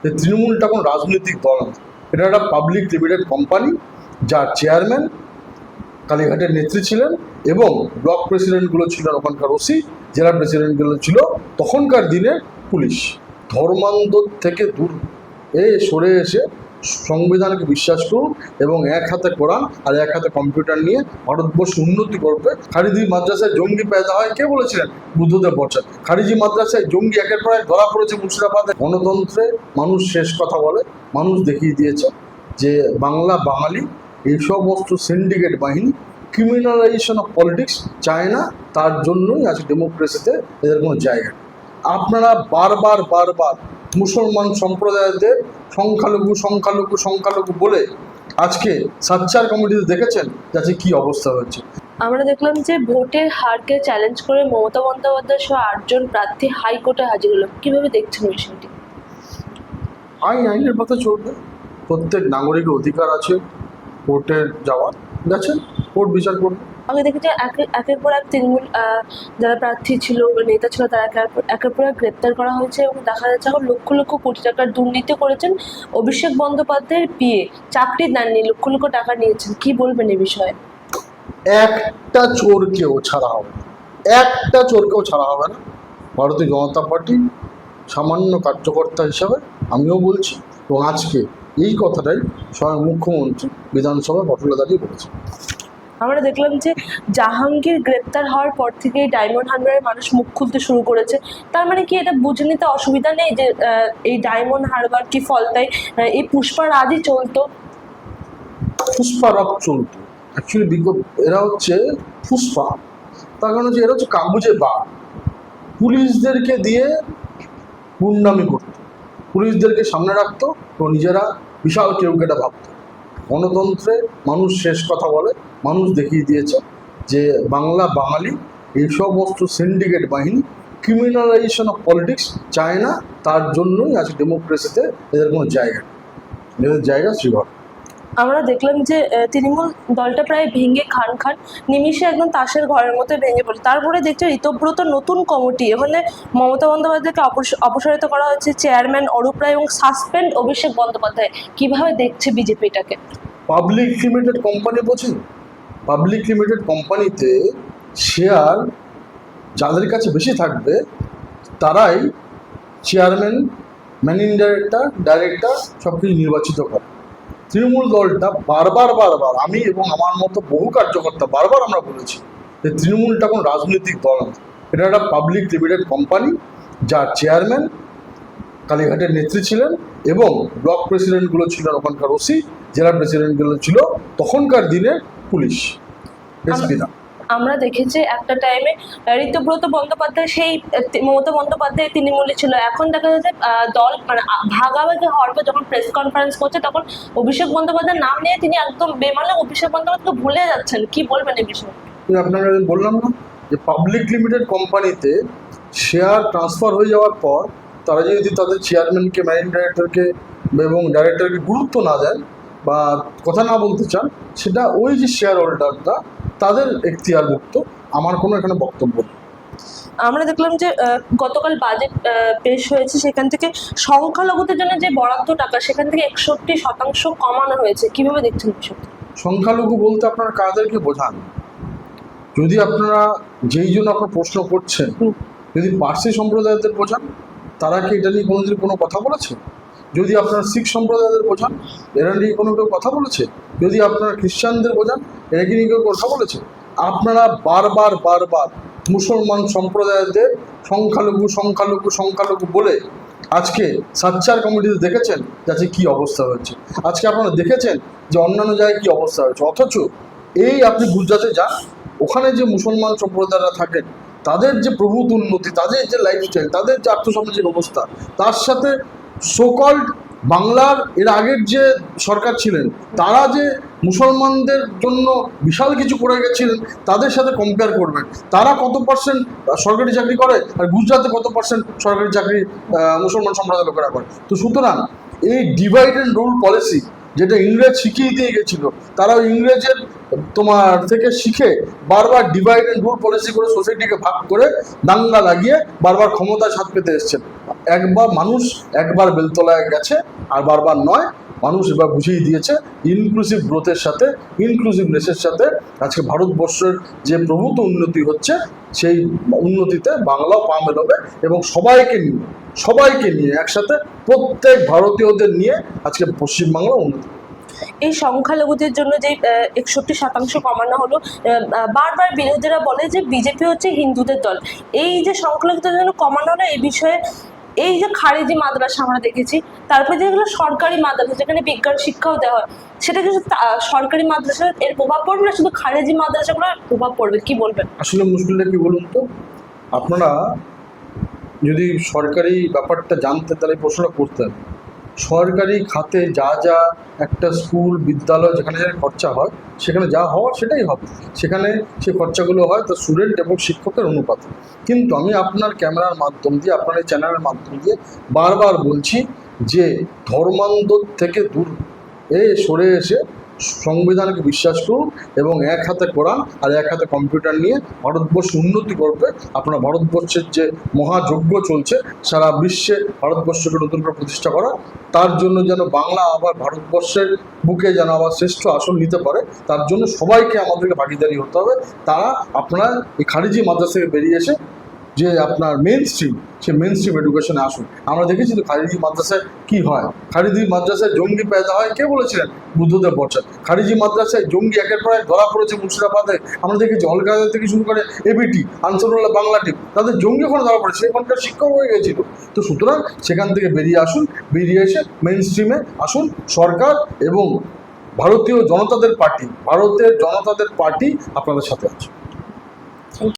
যে তৃণমূলটা কোনো রাজনৈতিক দল না, এটা একটা পাবলিক লিমিটেড কোম্পানি, যার চেয়ারম্যান কালীঘাটের নেত্রী ছিলেন এবং ব্লক প্রেসিডেন্টগুলো ছিলেন ওখানকার ওসি, জেলা প্রেসিডেন্টগুলো ছিল তখনকার দিনের পুলিশ। ধর্মান্ধ থেকে দূর সরে এসে সংবিধানকে বিশ্বাস করুন এবং এক হাতে কোরআন আর এক হাতে কম্পিউটার নিয়ে ভারতবর্ষ উন্নতি করবে। খারিজি মাদ্রাসায় জঙ্গি পেদা হয় কে বলেছিলেন? বুদ্ধদেব ভট্টাচার্য। খারিজি মাদ্রাসায় জঙ্গি একের পর এক ধরা পড়েছে মুর্শিদাবাদে। গণতন্ত্রে মানুষ শেষ কথা বলে, মানুষ দেখিয়ে দিয়েছে যে বাংলা বাঙালি এই সমস্ত সিন্ডিকেট বাহিনী ক্রিমিনালাইজেশন অফ পলিটিক্স চায় না, তার জন্যই আজ ডেমোক্রেসিতে এদের কোনো জায়গা। আপনারা বারবার মুসলমান সম্প্রদায়দের সংখ্যালঘু সংখ্যালঘু সংখ্যালঘু বলে আজকে সাচ্চার কমিটিতে দেখেছেন যাতে কি অবস্থা হয়েছে। আমরা দেখলাম যে ভোটের হারকে চ্যালেঞ্জ করে মমতা বন্দ্যোপাধ্যায় সহ 8জন প্রার্থী হাইকোর্টে হাজির হলো, কিভাবে দেখছেন বিষয়টি? আইনের পথে চলবে, প্রত্যেক নাগরিকের অধিকার আছে কোর্টে যাওয়ার, গেছেন কোর্ট বিচার করবে। আগে দেখি যে একের পর এক তৃণমূল যারা প্রার্থী ছিল নেতা ছিল তারা একের পর এক গ্রেপ্তার করা হয়েছে এবং দেখা যাচ্ছে এখন লক্ষ লক্ষ কোটি টাকার দুর্নীতি করেছেন অভিষেক বন্দ্যোপাধ্যায়ের বিয়ে, চাকরি দেননি, লক্ষ লক্ষ টাকা নিয়েছেন। কি বলবেন এই বিষয়ে? একটা চোরকেও ছাড়া হবে না, একটা চোরকেও ছাড়া হবে না। ভারতীয় জনতা পার্টি সামান্য কার্যকর্তা হিসাবে আমিও বলছি এবং আজকে এই কথাটাই স্বয়ং মুখ্যমন্ত্রী বিধানসভায় বটলে দাঁড়িয়ে বলেছেন। আমরা দেখলাম যে জাহাঙ্গীর গ্রেপ্তার হওয়ার পর থেকেই ডায়মন্ড হারবারের মানুষ মুখ খুলতে শুরু করেছে। তার মানে কি এটা বুঝে নিতে অসুবিধা নেই যে এই ডায়মন্ড হারবার কি ফলতায় এই পুষ্পা রাজই চলতো? পুষ্পা রাজ চলতো অ্যাকচুয়ালি এরা হচ্ছে পুষ্পা, তার কারণ হচ্ছে এরা হচ্ছে কাগজে বাঘ। পুলিশদেরকে দিয়ে গুন্ডামি করতো, পুলিশদেরকে সামনে রাখতো তো নিজেরা বিশাল কেউ কেটা ভাবতো। গণতন্ত্রে মানুষ শেষ কথা বলে, মানুষ দেখিয়ে দিয়েছে যে বাংলা বাঙালি এই সমস্ত সিন্ডিকেট বাহিনী ক্রিমিনালাইজেশন অফ পলিটিক্স চায় না, তার জন্যই আজ ডেমোক্রেসিতে এদের কোনো জায়গা নেই। এদের জায়গা শ্রীঘর। আমরা দেখলাম যে তৃণমূল দলটা প্রায় ভেঙে খান নিমিষে একদম তাসের ঘরের মতো ভেঙে পড়ে। তারপরে দেখছে ঋতব্রত নতুন কমিটি, এখানে মমতা বন্দ্যোপাধ্যায়কে অপসারিত করা হচ্ছে, চেয়ারম্যান অরূপ রায় এবং সাসপেন্ড অভিষেক বন্দ্যোপাধ্যায়। কিভাবে দেখছে বিজেপি এটাকে? পাবলিক লিমিটেড কোম্পানি বোঝেন, পাবলিক লিমিটেড কোম্পানিতে শেয়ার যাদের কাছে বেশি থাকবে তারাই চেয়ারম্যান, ম্যানেজিং ডাইরেক্টর সব কিছু নির্বাচিত করে। তৃণমূল দলটা বারবার আমি এবং আমার মতো বহু কার্যকর্তা বারবার আমরা বলেছি যে তৃণমূলটা কোনো রাজনৈতিক দল না, এটা একটা পাবলিক লিমিটেড কোম্পানি, যার চেয়ারম্যান কালীঘাটের নেত্রী ছিলেন এবং ব্লক প্রেসিডেন্টগুলো ছিলেন ওখানকার ওসি, জেলা প্রেসিডেন্টগুলো ছিল তখনকার দিনের পুলিশ, এসপিরা। আমরা দেখেছি একটা টাইমে ঋতব্রত বন্দ্যোপাধ্যায় সেই মমতা বন্দ্যোপাধ্যায় তৃণমূলে ছিল, এখন দেখা যাচ্ছে দল মানে ভাগাভাগি হওয়ার পর যখন প্রেস কনফারেন্স করছে তখন অভিষেক বন্দ্যোপাধ্যায়ের নাম নিয়ে তিনি একদম বেমানে অভিষেক বন্দ্যোপাধ্যায়কে ভুলে যাচ্ছেন। কি বলবেন এই বিষয়ে? আপনাকে বললাম না যে পাবলিক লিমিটেড কোম্পানিতে শেয়ার ট্রান্সফার হয়ে যাওয়ার পর তারা যদি তাদের চেয়ারম্যানকে, ম্যানেজিং ডাইরেক্টরকে এবং ডাইরেক্টরকে গুরুত্ব না দেন বা কথা না বলতে চান, সেটা ওই যে শেয়ার হোল্ডাররা তাদের এখতিয়ারভুক্ত, আমার কোনো এখানে বক্তব্য নেই। আমরা দেখলাম যে গতকাল বাজেট পেশ হয়েছে, সেখান থেকে সংখ্যালঘুদের জন্য যে বরাদ্দ টাকা সেখান থেকে 61% কমানো হয়েছে। কিভাবে দেখছেন বিষয়টা? সংখ্যালঘু বলতে আপনারা কাদেরকে বোঝান? যদি আপনারা যেই জন্য আপনার প্রশ্ন করছেন, যদি পার্সি সম্প্রদায়দের বোঝান, তারা কি এটা নিয়ে কোনোদিন কোনো কথা বলেছে? যদি আপনারা শিখ সম্প্রদায়দের বোঝান, এরা নিয়ে কোনো কেউ কথা বলেছে? যদি আপনারা খ্রিস্টানদের বোঝান, এরা কি নিয়ে কেউ কথা বলেছে? আপনারা বারবার মুসলমান সম্প্রদায়দের সংখ্যালঘু সংখ্যালঘু সংখ্যালঘু বলে আজকে সাচ্চার কমিটিতে দেখেছেন যাতে কি অবস্থা হয়েছে। আজকে আপনারা দেখেছেন যে অন্যান্য জায়গায় কি অবস্থা হয়েছে, অথচ এই আপনি গুজরাটে যান, ওখানে যে মুসলমান সম্প্রদায়রা থাকেন তাদের যে প্রভূত উন্নতি, তাদের যে লাইফস্টাইল, তাদের যে আর্থসামাজিক অবস্থা, তার সাথে সোকল্ড বাংলার এর আগের যে সরকার ছিলেন তারা যে মুসলমানদের জন্য বিশাল কিছু করে গেছিলেন তাদের সাথে কম্পেয়ার করবেন। তারা কত পার্সেন্ট সরকারি চাকরি করে আর গুজরাটে কত পার্সেন্ট সরকারি চাকরি মুসলমান সম্প্রদায়ের লোকেরা করে। তো সুতরাং এই ডিভাইড অ্যান্ড রুল পলিসি যেটা ইংরেজ শিখিয়ে দিয়ে গেছিল, তারা ইংরেজের থেকে শিখে বারবার ডিভাইড অ্যান্ড রুল পলিসি করে সোসাইটিকে ভাগ করে দাঙ্গা লাগিয়ে বারবার ক্ষমতায় স্বাদ পেতে এসছেন। একবার বেলতলায় গেছে, আর বারবার নয়। মানুষ এবার বুঝিয়ে দিয়েছে ইনক্লুসিভ গ্রোথের সাথে, ইনক্লুসিভনেসের সাথে আজকে ভারতবর্ষের যে প্রভূত উন্নতি হচ্ছে, সেই উন্নতিতে বাংলাও পা মেলাবে, এবং সবাইকে নিয়ে একসাথে প্রত্যেক ভারতীয়দের নিয়ে আজকে পশ্চিমবাংলা উন্নতি। এই সংখ্যালঘুদের জন্য যে 61% কমানো হলো, বারবার বিরোধীরা বলে যে বিজেপি হচ্ছে হিন্দুদের দল। এই যে সংখ্যালঘুদের জন্য কমানো হলো, এই বিষয়ে এই যে খারেজি মাদ্রাসা আমরা দেখেছি, তারপরে যেগুলো সরকারি মাদ্রাসা যেখানে বিজ্ঞান শিক্ষাও দেওয়া হয়, সেটা কিছু সরকারি মাদ্রাসার এর প্রভাব পড়বে না শুধু খারেজি মাদ্রাসাগুলোর প্রভাব পড়বে, কি বলবেন? আসলে মুশকিলটা কি বলুন তো, আপনারা যদি সরকারি ব্যাপারটা জানতেন তাহলে এই প্রশ্নটা করতেন। সরকারি খাতে যা যা একটা স্কুল বিদ্যালয় যেখানে যেখানে খরচা হয়, সেখানে যা হওয়ার সেটাই হবে, সেখানে সেই খরচাগুলো হয় তার স্টুডেন্ট এবং শিক্ষকের অনুপাতে। কিন্তু আমি আপনার ক্যামেরার মাধ্যম দিয়ে, আপনার এই চ্যানেলের মাধ্যম দিয়ে বারবার বলছি যে ধর্মান্ধ থেকে দূর সরে এসে সংবিধানকে বিশ্বাস করুন, এবং এক হাতে কোরআন আর এক হাতে কম্পিউটার নিয়ে ভারতবর্ষ উন্নতি করবে। আপনার ভারতবর্ষের যে মহাযজ্ঞ চলছে সারা বিশ্বে ভারতবর্ষকে নতুন করে প্রতিষ্ঠা করা, তার জন্য যেন বাংলা আবার ভারতবর্ষের বুকে যেন আবার শ্রেষ্ঠ আসন নিতে পারে, তার জন্য সবাইকে আমাদেরকে ভাগিদারি হতে হবে। তারা আপনার এই খারিজি মাদ্রাসা থেকে বেরিয়ে এসে যে আপনার মেন স্ট্রিম, সে মেন স্ট্রিম এডুকেশনে আসুন। আমরা দেখেছি তো খারিজি মাদ্রাসায় কি হয়। খারিজি মাদ্রাসায় জঙ্গি পেদা হয়, কে বলেছিলেন? বুদ্ধদেব বর্ষা। খারিজি মাদ্রাসায় জঙ্গি একের পর এক ধরা পড়েছে মুর্শিদাবাদে। আমরা দেখেছি অলকায়দা থেকে শুরু করে এবিটি, আনসারুল্লাহ বাংলা টিম, তাদের জঙ্গি ওখানে ধরা পড়েছে, এখানকার শিক্ষক হয়ে গেছিল। তো সুতরাং সেখান থেকে বেরিয়ে আসুন, বেরিয়ে এসে মেন স্ট্রিমে আসুন। সরকার এবং ভারতের জনতাদের পার্টি আপনাদের সাথে আছে।